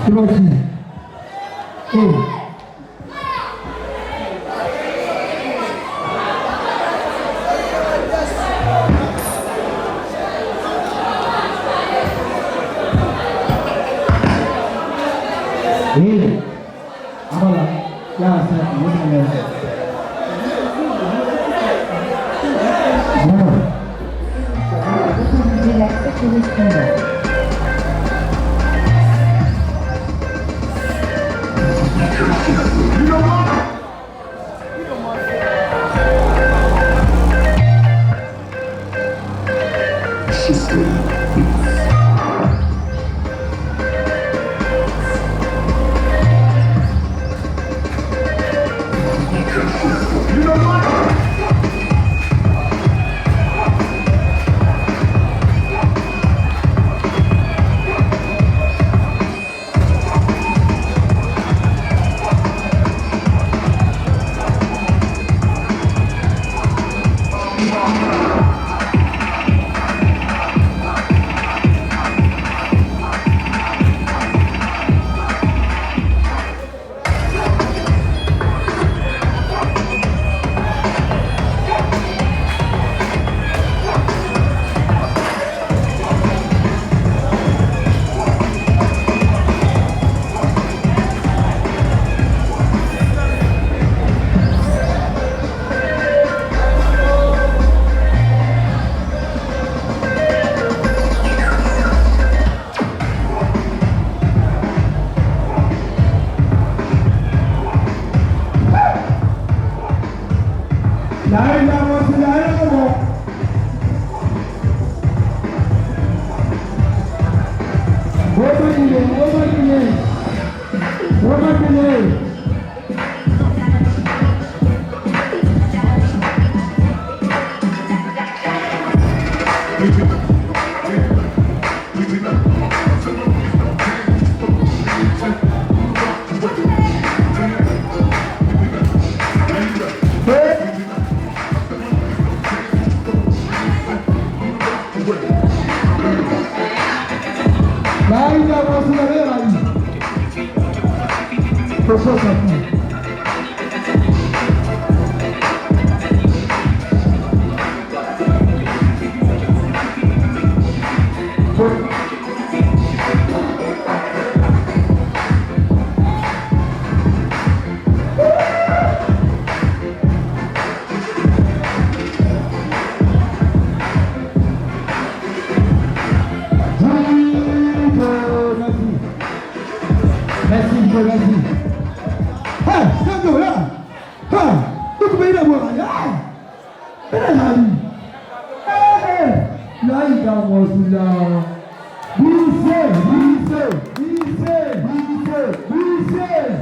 그렇지. 아마라 야 사 못하면 릴렉스 주고 싶은데 날 잡아서 날 보고 오마이네 날 잡아서 날 아니 벌써 Merci, merci. Ha, sendo ya. Ha, tu kau bela buat apa? Bela lari. Lari kau sudah. Bisa, bisa, bisa, bisa, bisa.